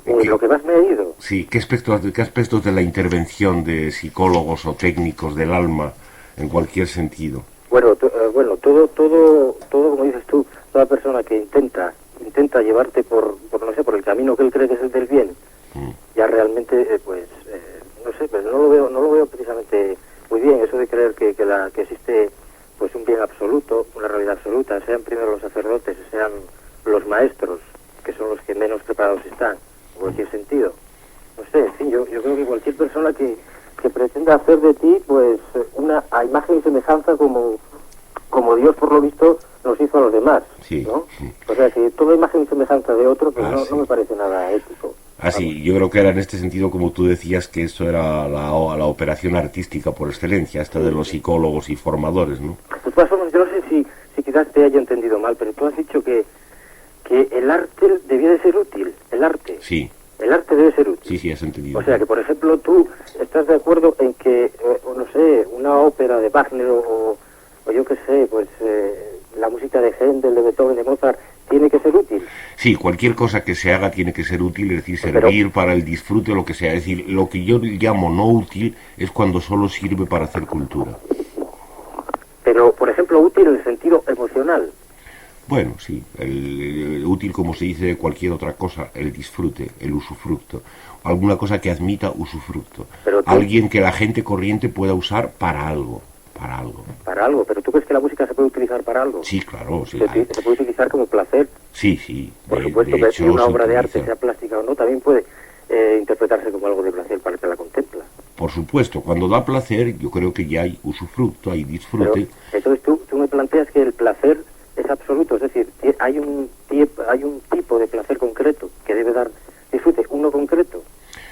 Lo que más me ha ido. Sí, ¿qué aspectos de la intervención de psicólogos o técnicos del alma en cualquier sentido? Bueno, todo, como dices tú, toda persona que intenta llevarte por no sé, por el camino que él cree que es el del bien, ya realmente, no sé, pero no lo veo precisamente muy bien, eso de creer que existe pues un bien absoluto, una realidad absoluta, sean primero los sacerdotes, sean los maestros, que son los que menos preparados están, en cualquier sentido. No sé, en fin, yo creo que cualquier persona que pretenda hacer de ti, pues, una a imagen y semejanza como Dios, por lo visto, nos hizo a los demás, sí, ¿no? Sí. O sea, que toda imagen y semejanza de otro, pues Sí. no me parece nada ético. Sí, yo creo que era en este sentido, como tú decías, que esto era la operación artística por excelencia, esta de los psicólogos y formadores, ¿no? De todas formas, yo no sé si quizás te haya entendido mal, pero tú has dicho que el arte debía de ser útil, el arte. Sí. El arte debe ser útil. Sí, has entendido. O sea, que por ejemplo tú estás de acuerdo en que, no sé, una ópera de Wagner o yo qué sé, pues la música de Händel, de Beethoven, de Mozart, tiene que ser útil. Sí, cualquier cosa que se haga tiene que ser útil, es decir, servir para el disfrute, lo que sea. Es decir, lo que yo llamo no útil es cuando solo sirve para hacer cultura. Pero, por ejemplo, útil en el sentido emocional. Bueno, sí, el útil, como se dice de cualquier otra cosa, el disfrute, el usufructo, alguna cosa que admita usufructo, alguien que la gente corriente pueda usar para algo. Para algo, pero ¿tú crees que la música se puede utilizar para algo? Sí, claro, sí. Se puede utilizar como placer. Sí. Por supuesto, que si una obra de arte, sea plástica o no, también puede interpretarse como algo de placer para el que la contempla. Por supuesto, cuando da placer, yo creo que ya hay usufructo, hay disfrute. Pero, entonces tú me planteas que el placer es absoluto, es decir, hay un tipo de placer concreto que debe dar disfrute, uno concreto,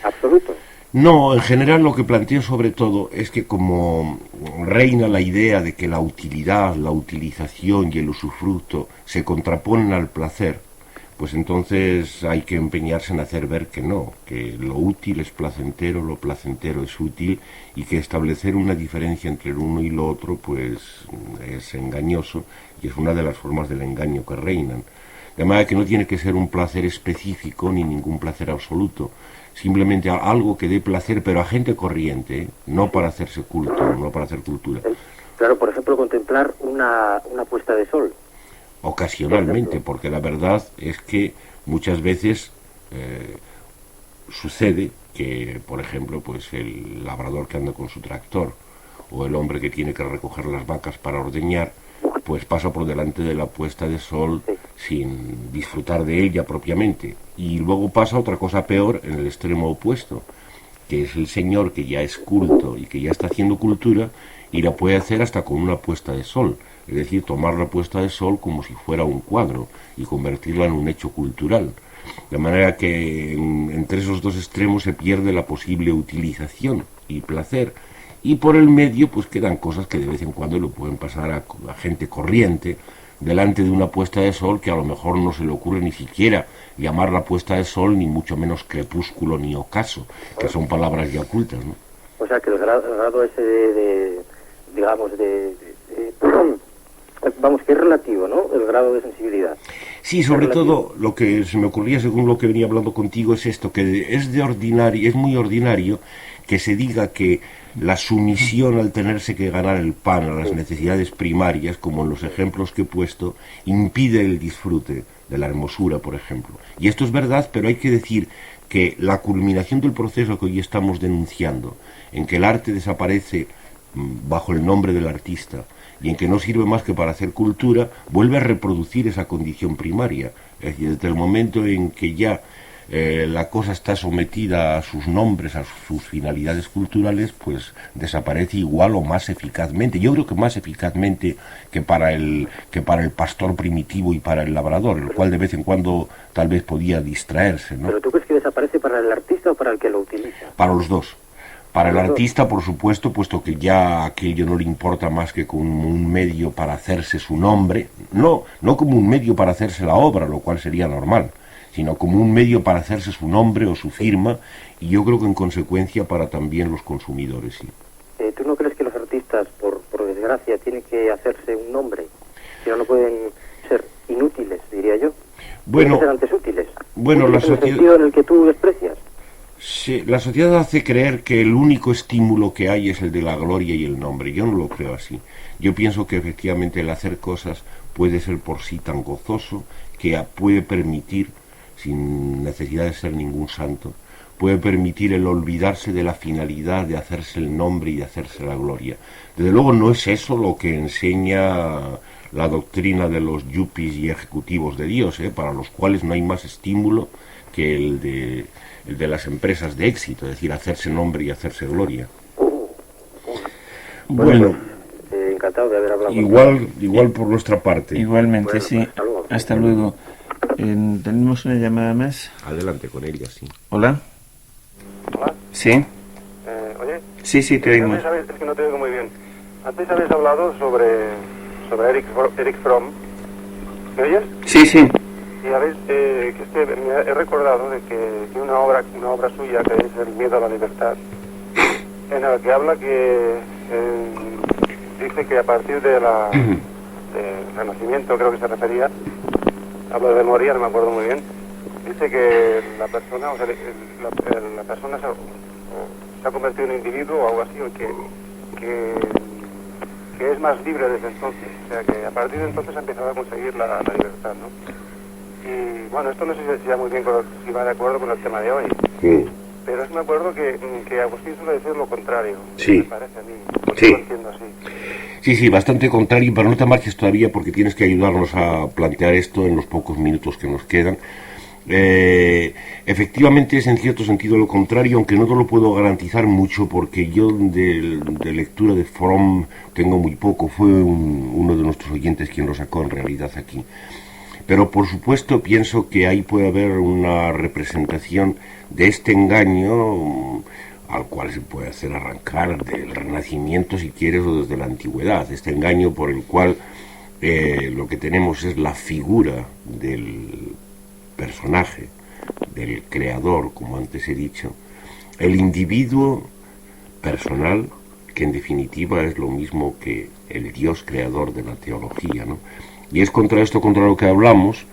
absoluto. No, en general lo que planteo sobre todo es que como reina la idea de que la utilidad, la utilización y el usufructo se contraponen al placer, pues entonces hay que empeñarse en hacer ver que no, que lo útil es placentero, lo placentero es útil, y que establecer una diferencia entre el uno y lo otro pues es engañoso, y es una de las formas del engaño que reinan. De manera que no tiene que ser un placer específico ni ningún placer absoluto, simplemente algo que dé placer, pero a gente corriente, no para hacerse culto, no para hacer cultura. Claro, por ejemplo, contemplar una puesta de sol. Ocasionalmente, porque la verdad es que muchas veces sucede que, por ejemplo, pues el labrador que anda con su tractor, o el hombre que tiene que recoger las vacas para ordeñar, pues pasa por delante de la puesta de sol sin disfrutar de ella propiamente. Y luego pasa otra cosa peor en el extremo opuesto, que es el señor que ya es culto y que ya está haciendo cultura y la puede hacer hasta con una puesta de sol. Es decir, tomar la puesta de sol como si fuera un cuadro y convertirla en un hecho cultural. De manera que entre esos dos extremos se pierde la posible utilización y placer. Y por el medio pues quedan cosas que de vez en cuando le pueden pasar a gente corriente delante de una puesta de sol que a lo mejor no se le ocurre ni siquiera llamar la puesta de sol, ni mucho menos crepúsculo ni ocaso, que son palabras ya ocultas, ¿no? O sea que el grado ese digamos, vamos, que es relativo, ¿no? El grado de sensibilidad. Sí, sobre todo lo que se me ocurría según lo que venía hablando contigo es esto, que es muy ordinario que se diga que la sumisión al tenerse que ganar el pan a las necesidades primarias, como en los ejemplos que he puesto, impide el disfrute de la hermosura, por ejemplo. Y esto es verdad, pero hay que decir que la culminación del proceso que hoy estamos denunciando, en que el arte desaparece bajo el nombre del artista y en que no sirve más que para hacer cultura, vuelve a reproducir esa condición primaria. Es decir, desde el momento en que ya la cosa está sometida a sus nombres, a sus finalidades culturales, pues desaparece igual o más eficazmente. Yo creo que más eficazmente que para el pastor primitivo y para el labrador, el cual de vez en cuando tal vez podía distraerse, ¿no? ¿Pero tú crees que desaparece para el artista o para el que lo utiliza? Para los dos. Para el artista, por supuesto, puesto que ya a aquello no le importa más que como un medio para hacerse su nombre, no como un medio para hacerse la obra, lo cual sería normal, sino como un medio para hacerse su nombre o su firma, y yo creo que en consecuencia para también los consumidores, sí. ¿Tú no crees que los artistas, por desgracia, tienen que hacerse un nombre? Si no pueden ser inútiles, diría yo. Bueno, tienen que ser antes útiles. Bueno, ¿En el sentido en el que tú desprecias? Sí, la sociedad hace creer que el único estímulo que hay es el de la gloria y el nombre. Yo no lo creo así. Yo pienso que efectivamente el hacer cosas puede ser por sí tan gozoso que puede permitir, sin necesidad de ser ningún santo, puede permitir el olvidarse de la finalidad de hacerse el nombre y de hacerse la gloria. Desde luego no es eso lo que enseña la doctrina de los yuppies y ejecutivos de Dios, para los cuales no hay más estímulo que el de las empresas de éxito, es decir, hacerse nombre y hacerse gloria. Bueno, encantado de haber hablado. Igual por nuestra parte. Igualmente, bueno, sí. Hasta luego. Tenemos una llamada más. Adelante con ella, sí. Hola. Hola. Sí. Oye. Sí, te oímos. Es que no te oigo muy bien. Antes habéis hablado sobre Eric Fromm. ¿Me oyes? Sí. Y habéis, que es que me he recordado de que una obra suya, que es El miedo a la libertad, en la que habla que dice que a partir del Renacimiento, creo que se refería, hablo de memoria, no me acuerdo muy bien, dice que la persona, la persona se ha convertido en un individuo o algo así, o que es más libre desde entonces, o sea que a partir de entonces ha empezado a conseguir la libertad, ¿no? Y bueno, esto no sé si va muy bien, si va de acuerdo con el tema de hoy. Sí. Pero es que me acuerdo que Agustín suele decir lo contrario. Sí. Me parece a mí. Sí. Lo entiendo así. Sí, bastante contrario, pero no te marches todavía porque tienes que ayudarnos a plantear esto en los pocos minutos que nos quedan. Efectivamente es en cierto sentido lo contrario, aunque no te lo puedo garantizar mucho porque yo de lectura de Fromm tengo muy poco. Fue uno de nuestros oyentes quien lo sacó en realidad aquí. Pero por supuesto pienso que ahí puede haber una representación de este engaño al cual se puede hacer arrancar del Renacimiento, si quieres, o desde la Antigüedad. Este engaño por el cual lo que tenemos es la figura del personaje, del creador, como antes he dicho, el individuo personal, que en definitiva es lo mismo que el Dios creador de la teología, ¿no? Y es contra esto contra lo que hablamos,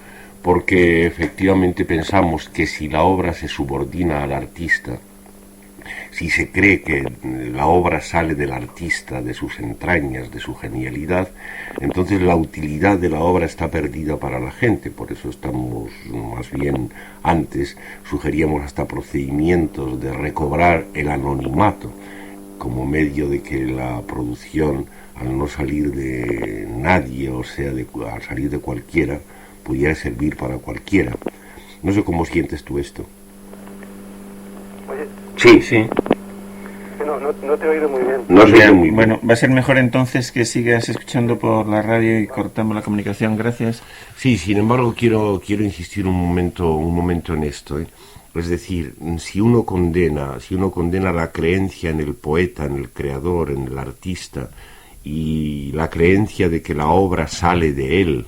porque efectivamente pensamos que si la obra se subordina al artista, si se cree que la obra sale del artista, de sus entrañas, de su genialidad, entonces la utilidad de la obra está perdida para la gente. Por eso estamos, más bien antes, sugeríamos hasta procedimientos de recobrar el anonimato. como medio de que la producción, al no salir de nadie, o sea, al salir de cualquiera, pudiera servir para cualquiera. No sé cómo sientes tú esto. Oye, Sí, Sí. no te he oído muy bien. no sé Bien, muy bien. bueno, va a ser mejor entonces que sigas escuchando por la radio y cortamos la comunicación. Gracias. Sí, sin embargo, quiero insistir un momento en esto, ¿eh? Es decir, si uno condena la creencia en el poeta, en el creador, en el artista, y la creencia de que la obra sale de él,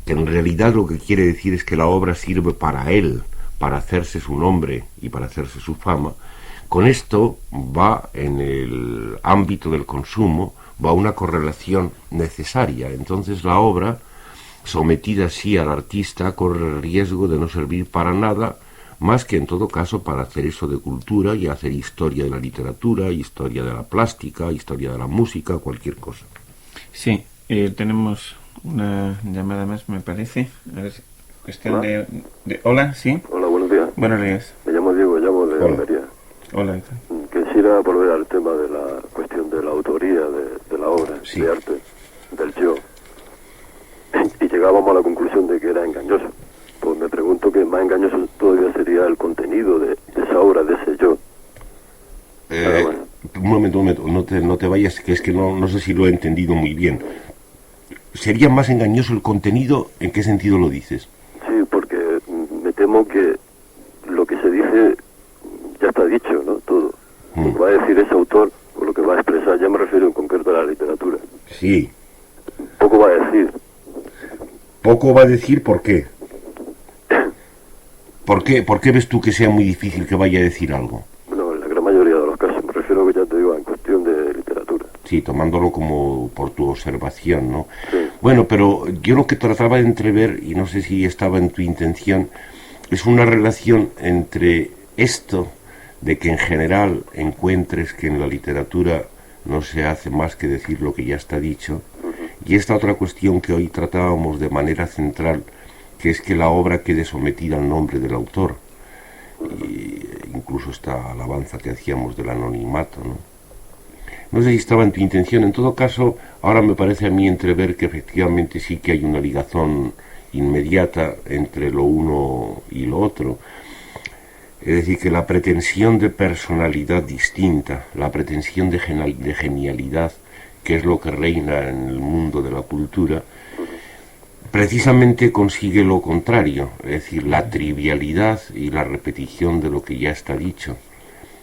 que en realidad lo que quiere decir es que la obra sirve para él, para hacerse su nombre y para hacerse su fama, con esto va en el ámbito del consumo, va una correlación necesaria. Entonces la obra, sometida así al artista, corre el riesgo de no servir para nada, más que en todo caso para hacer eso de cultura y hacer historia de la literatura, historia de la plástica, historia de la música, cualquier cosa. Sí, tenemos una llamada más, me parece. A ver, cuestión Hola. Hola, ¿sí? Hola, buenos días. Buenos días. Me llamo Diego, llamo de Hola. Almería. Hola. Quisiera volver al tema de la cuestión de la autoría de la obra, Sí. de arte, del yo. Y llegábamos a la conclusión de que era engañoso. Pues me pregunto que más engañoso todavía sería el contenido de esa obra, de ese yo. Nada más. Un momento, no te vayas, que es que no sé si lo he entendido muy bien. ¿Sería más engañoso el contenido? ¿En qué sentido lo dices? Sí, porque me temo que lo que se dice ya está dicho, ¿no? Todo. Lo que va a decir ese autor, o lo que va a expresar, ya me refiero en concreto a la literatura. Sí. Poco va a decir. Poco va a decir por qué. ¿Por qué ves tú que sea muy difícil que vaya a decir algo? Bueno, en la gran mayoría de los casos, me refiero, que ya te digo, en cuestión de literatura. Sí, tomándolo como por tu observación, ¿no? Sí. Bueno, pero yo lo que trataba de entrever, y no sé si estaba en tu intención, es una relación entre esto de que en general encuentres que en la literatura no se hace más que decir lo que ya está dicho, y esta otra cuestión que hoy tratábamos de manera central, que es que la obra quede sometida al nombre del autor, y incluso esta alabanza que hacíamos del anonimato, ¿no? No sé si estaba en tu intención. En todo caso, ahora me parece a mí entrever que efectivamente sí que hay una ligazón inmediata entre lo uno y lo otro. Es decir, que la pretensión de personalidad distinta, la pretensión de genialidad, que es lo que reina en el mundo de la cultura, precisamente consigue lo contrario, es decir, la trivialidad y la repetición de lo que ya está dicho.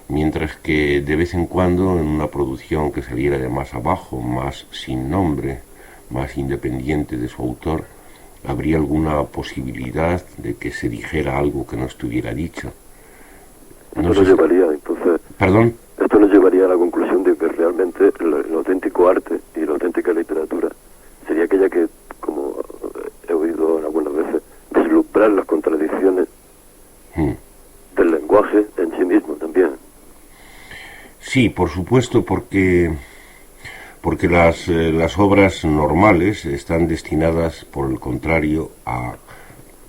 Mientras que de vez en cuando en una producción que saliera de más abajo, más sin nombre, más independiente de su autor, habría alguna posibilidad de que se dijera algo que no estuviera dicho. No Esto sé nos si- llevaría, entonces, ¿Perdón? esto nos llevaría a la conclusión de que realmente el auténtico arte y la auténtica literatura sería aquella que, como he oído algunas veces, vislumbrar las contradicciones del lenguaje en sí mismo también. Sí, por supuesto, porque las obras normales están destinadas, por el contrario, a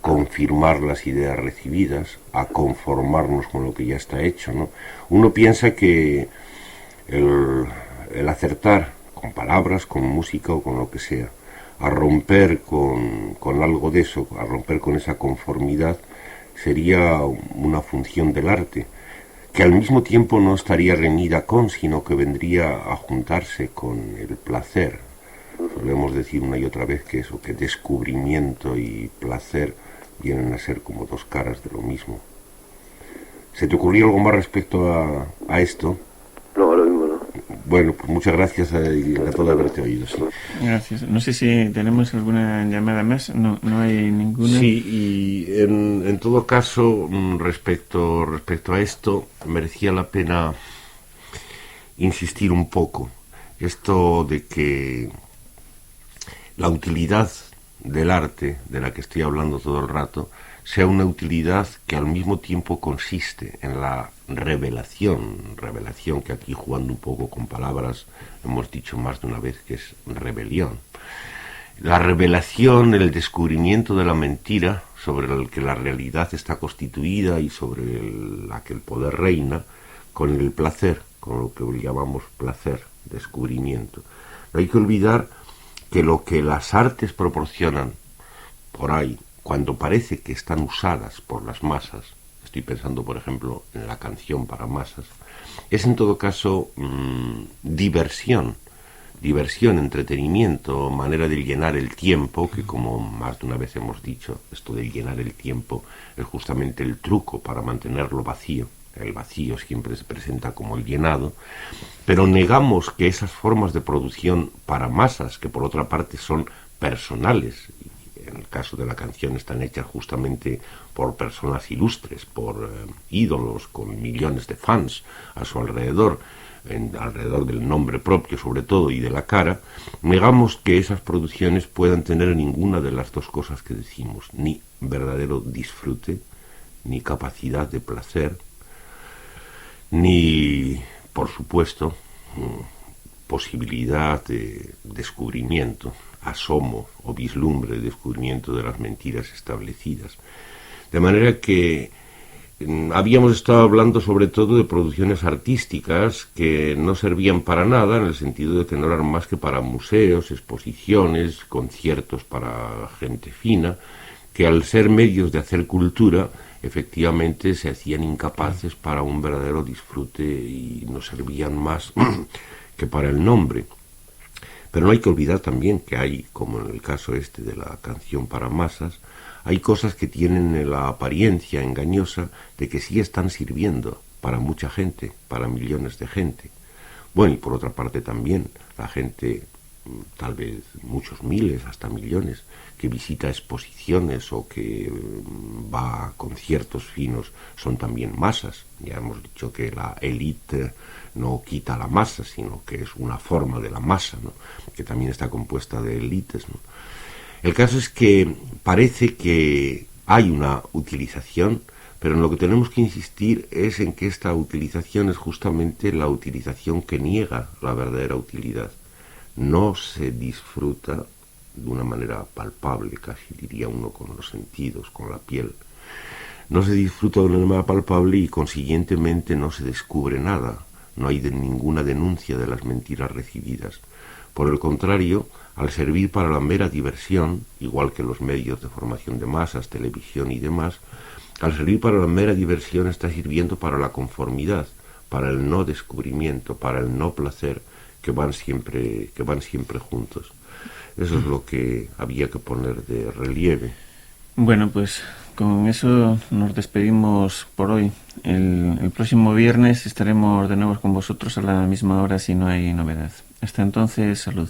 confirmar las ideas recibidas, a conformarnos con lo que ya está hecho, ¿no? Uno piensa que el acertar con palabras, con música o con lo que sea, a romper con algo de eso, a romper con esa conformidad, sería una función del arte, que al mismo tiempo no estaría reñida con, sino que vendría a juntarse con el placer. Solemos decir una y otra vez que eso, que descubrimiento y placer vienen a ser como dos caras de lo mismo. ¿Se te ocurrió algo más respecto a esto? No, ahora mismo no. Bueno, pues muchas gracias a todo haberte oído. Sí. Gracias. No sé si tenemos alguna llamada más. No hay ninguna. Sí, y en todo caso, respecto a esto, merecía la pena insistir un poco. Esto de que la utilidad del arte, de la que estoy hablando todo el rato, sea una utilidad que al mismo tiempo consiste en la revelación que aquí, jugando un poco con palabras, hemos dicho más de una vez que es rebelión. La revelación, el descubrimiento de la mentira sobre el que la realidad está constituida y sobre la que el poder reina, con el placer, con lo que hoy llamamos placer, descubrimiento. No hay que olvidar que lo que las artes proporcionan por ahí, cuando parece que están usadas por las masas, estoy pensando por ejemplo en la canción para masas, es en todo caso diversión, entretenimiento, manera de llenar el tiempo, que como más de una vez hemos dicho, esto de llenar el tiempo es justamente el truco para mantenerlo vacío. El vacío siempre se presenta como el llenado, pero negamos que esas formas de producción para masas, que por otra parte son personales, en el caso de la canción están hechas justamente por personas ilustres, por ídolos con millones de fans a su alrededor, alrededor del nombre propio sobre todo y de la cara, negamos que esas producciones puedan tener ninguna de las dos cosas que decimos, ni verdadero disfrute, ni capacidad de placer, ni, por supuesto, posibilidad de descubrimiento, asomo o vislumbre de descubrimiento de las mentiras establecidas. De manera que habíamos estado hablando sobre todo de producciones artísticas que no servían para nada, en el sentido de que no eran más que para museos, exposiciones, conciertos para gente fina, que al ser medios de hacer cultura, efectivamente se hacían incapaces para un verdadero disfrute y no servían más que para el nombre. Pero no hay que olvidar también que hay, como en el caso este de la canción para masas, hay cosas que tienen la apariencia engañosa de que sí están sirviendo para mucha gente, para millones de gente. Bueno, y por otra parte también, la gente, tal vez muchos miles, hasta millones, que visita exposiciones o que va a conciertos finos, son también masas. Ya hemos dicho que la élite no quita la masa, sino que es una forma de la masa, ¿no?, que también está compuesta de élites, ¿no? El caso es que parece que hay una utilización, pero en lo que tenemos que insistir es en que esta utilización es justamente la utilización que niega la verdadera utilidad. No se disfruta de una manera palpable, casi diría uno con los sentidos, con la piel. No se disfruta de una manera palpable y consiguientemente no se descubre nada. No hay ninguna denuncia de las mentiras recibidas. Por el contrario, al servir para la mera diversión, igual que los medios de formación de masas, televisión y demás, al servir para la mera diversión está sirviendo para la conformidad, para el no descubrimiento, para el no placer, que van siempre juntos. Eso es lo que había que poner de relieve. Bueno, pues con eso nos despedimos por hoy. El próximo viernes estaremos de nuevo con vosotros a la misma hora si no hay novedad. Hasta entonces, salud.